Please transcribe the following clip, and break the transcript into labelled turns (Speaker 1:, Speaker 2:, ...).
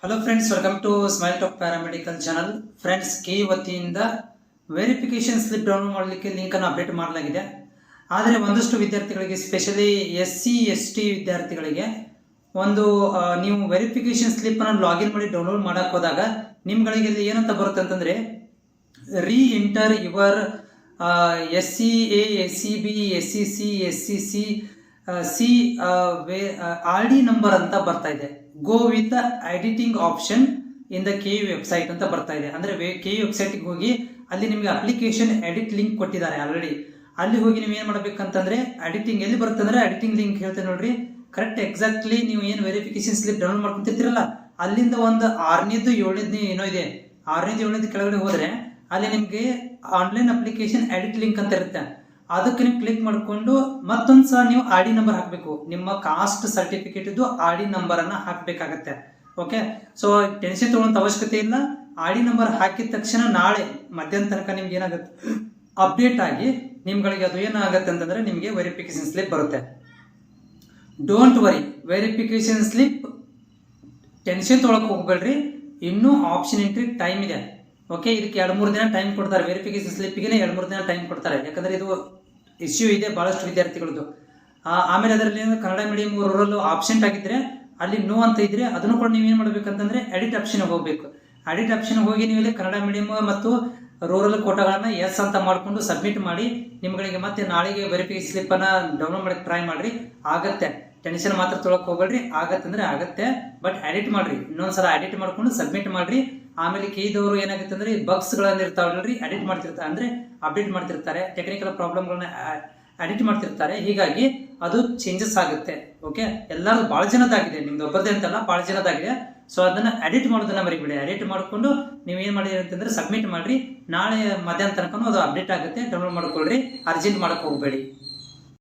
Speaker 1: Hello friends, welcome to smile talk paramedical channel. Friends, ಕೆ ವತಿಯಿಂದ verification slip download ಮಾಡಲಿಕ್ಕೆ ಲಿಂಕನ್ನು ಅಪ್ಡೇಟ್ ಮಾಡಲಾಗಿದೆ. ಆದರೆ ಒಂದಷ್ಟು ವಿದ್ಯಾರ್ಥಿಗಳಿಗೆ, ಸ್ಪೆಷಲಿ SC/ST ವಿದ್ಯಾರ್ಥಿಗಳಿಗೆ ನೀವು ವೆರಿಫಿಕೇಶನ್ ಸ್ಲಿಪ್ಪನ್ನು ಲಾಗಿನ್ ಮಾಡಿ ಡೌನ್ಲೋಡ್ ಮಾಡೋಕೆ ಹೋದಾಗ ನಿಮ್ಗಳಿಗೆ ಇಲ್ಲಿ ಏನಂತ ಬರುತ್ತೆ ಅಂತಂದರೆ, ರೀ enter your SCA, SCB, SCC, SCC RD number ಅಂತ ಬರ್ತಾ ಇದೆ. Go with editing option in the KU website ಅಂತ ಬರ್ತಾ ಇದೆ. ಅಂದರೆ KU ವೆಬ್ಸೈಟ್ಗೆ ಹೋಗಿ ಅಲ್ಲಿ ನಿಮಗೆ ಅಪ್ಲಿಕೇಶನ್ ಎಡಿಟ್ ಲಿಂಕ್ ಕೊಟ್ಟಿದ್ದಾರೆ ಆಲ್ರೆಡಿ. ಅಲ್ಲಿ ಹೋಗಿ ನೀವು ಏನು ಮಾಡಬೇಕಂತಂದ್ರೆ, ಎಡಿಟಿಂಗ್ ಎಲ್ಲಿ ಬರುತ್ತೆ ಅಂದರೆ ಎಡಿಟಿಂಗ್ ಲಿಂಕ್ ಹೇಳ್ತೇನೆ ನೋಡ್ರಿ. ಕರೆಕ್ಟ್ ಎಕ್ಸಾಕ್ಟ್ಲಿ ನೀವು ಏನು ವೆರಿಫಿಕೇಶನ್ ಸ್ಲಿಪ್ ಡೌನ್ಲೋಡ್ ಮಾಡ್ಕೊಂತಿರ್ತೀರಲ್ಲ, ಅಲ್ಲಿಂದ ಒಂದು 6ನೇದು 7ನೇದು ಏನೋ ಇದೆ, 6ನೇದು 7ನೇದು ಕೆಳಗಡೆ ಹೋದರೆ ಅಲ್ಲಿ ನಿಮಗೆ ಆನ್ಲೈನ್ ಅಪ್ಲಿಕೇಶನ್ ಎಡಿಟ್ ಲಿಂಕ್ ಅಂತ ಇರುತ್ತೆ. ಅದಕ್ಕೆ ನೀವು ಕ್ಲಿಕ್ ಮಾಡಿಕೊಂಡು ಮತ್ತೊಂದು ಸಲ ನೀವು RD ನಂಬರ್ ಹಾಕಬೇಕು. ನಿಮ್ಮ ಕಾಸ್ಟ್ ಸರ್ಟಿಫಿಕೇಟ್ ಇದು RD ನಂಬರನ್ನು ಹಾಕಬೇಕಾಗತ್ತೆ. ಓಕೆ, ಸೊ ಟೆನ್ಷನ್ ತೊಗೊಳ್ಳೋಂಥ ಅವಶ್ಯಕತೆ ಇಲ್ಲ. RD ನಂಬರ್ ಹಾಕಿದ ತಕ್ಷಣ ನಾಳೆ ಮಧ್ಯಾಹ್ನ ತನಕ ನಿಮ್ಗೆ ಏನಾಗುತ್ತೆ, ಅಪ್ಡೇಟ್ ಆಗಿ ನಿಮ್ಗಳಿಗೆ ಅದು ಏನಾಗುತ್ತೆ ಅಂತಂದರೆ ನಿಮಗೆ ವೆರಿಫಿಕೇಶನ್ ಸ್ಲಿಪ್ ಬರುತ್ತೆ. Don't worry, verification slip tension ತೊಗೊಳಕ್ಕೆ ಹೋಗ್ಬೇಡ್ರಿ. ಇನ್ನೂ ಆಪ್ಷನ್ ಎಂಟ್ರಿ ಟೈಮ್ ಇದೆ. ಓಕೆ, ಇದಕ್ಕೆ 2-3 ದಿನ ಟೈಮ್ ಕೊಡ್ತಾರೆ. ವೆರಿಫಿಕೇಶನ್ ಸ್ಲಿಪ್ಗೆ 2-3 ದಿನ ಟೈಮ್ ಕೊಡ್ತಾರೆ. ಯಾಕಂದರೆ ಇದು ಇಶ್ಯೂ ಇದೆ ಭಾಳಷ್ಟು ವಿದ್ಯಾರ್ಥಿಗಳದ್ದು. ಆಮೇಲೆ ಅದರಲ್ಲಿ ಕನ್ನಡ ಮೀಡಿಯಂ ರೂರಲ್ ಆಬ್ಸೆಂಟ್ ಆಗಿದ್ದರೆ ಅಲ್ಲಿ ನೋ ಅಂತ ಇದ್ರೆ ಅದನ್ನು ಕೂಡ ನೀವು ಏನು ಮಾಡಬೇಕಂತಂದರೆ ಎಡಿಟ್ ಆಪ್ಷನ್ಗೆ ಹೋಗಬೇಕು. ಎಡಿಟ್ ಆಪ್ಷನ್ಗೆ ಹೋಗಿ ನೀವು ಇಲ್ಲಿ ಕನ್ನಡ ಮೀಡಿಯಂ ಮತ್ತು ರೂರಲ್ ಕೋಟಾಗಳನ್ನು ಎಸ್ ಅಂತ ಮಾಡಿಕೊಂಡು ಸಬ್ಮಿಟ್ ಮಾಡಿ ನಿಮ್ಗಳಿಗೆ ಮತ್ತೆ ನಾಳೆಗೆ ವೆರಿಫಿಕೇಶನ್ ಸ್ಲಿಪ್ಪನ್ನು ಡೌನ್ಲೋಡ್ ಮಾಡೋಕ್ಕೆ ಟ್ರೈ ಮಾಡಿರಿ. ಆಗತ್ತೆ, ಟೆನ್ಷನ್ ಮಾತ್ರ ತೊಗೊಳಕ್ಕೆ ಹೋಗ್ಬೇಡ್ರಿ. ಆಗತ್ತೆ ಅಂದರೆ ಆಗತ್ತೆ, ಬಟ್ ಎಡಿಟ್ ಮಾಡಿರಿ. ಇನ್ನೊಂದ್ಸಲ ಎಡಿಟ್ ಮಾಡ್ಕೊಂಡು ಸಬ್ಮಿಟ್ ಮಾಡಿರಿ. ಆಮೇಲೆ ಕೇದವರು ಏನಾಗುತ್ತೆ ಅಂದರೆ ಬಗ್ಸ್ಗಳನ್ನು ಇರ್ತಾವಲ್ರಿ, ಎಡಿಟ್ ಮಾಡ್ತಿರ್ತಾರೆ, ಅಂದರೆ ಅಪ್ಡೇಟ್ ಮಾಡ್ತಿರ್ತಾರೆ, ಟೆಕ್ನಿಕಲ್ ಪ್ರಾಬ್ಲಮ್ಗಳನ್ನ ಎಡಿಟ್ ಮಾಡ್ತಿರ್ತಾರೆ. ಹೀಗಾಗಿ ಅದು ಚೇಂಜಸ್ ಆಗುತ್ತೆ. ಓಕೆ, ಎಲ್ಲರೂ ಭಾಳ ಜನದಾಗಿದೆ, ನಿಮ್ದು ಒಬ್ಬರದೇ ಅಂತಲ್ಲ, ಭಾಳ ಜನದಾಗಿದೆ. ಸೊ ಅದನ್ನು ಎಡಿಟ್ ಮಾಡೋದನ್ನ ಮರಿಬೇಡಿ. ಎಡಿಟ್ ಮಾಡಿಕೊಂಡು ನೀವು ಏನು ಮಾಡಿರಿ ಅಂತಂದರೆ ಸಬ್ಮಿಟ್ ಮಾಡಿರಿ. ನಾಳೆ ಮಧ್ಯಾಹ್ನ ತನಕ ಅದು ಅಪ್ಡೇಟ್ ಆಗುತ್ತೆ. ಡೌನ್ಲೋಡ್ ಮಾಡ್ಕೊಳ್ರಿ, ಅರ್ಜೆಂಟ್ ಮಾಡೋಕ್ಕೆ ಹೋಗಬೇಡಿ.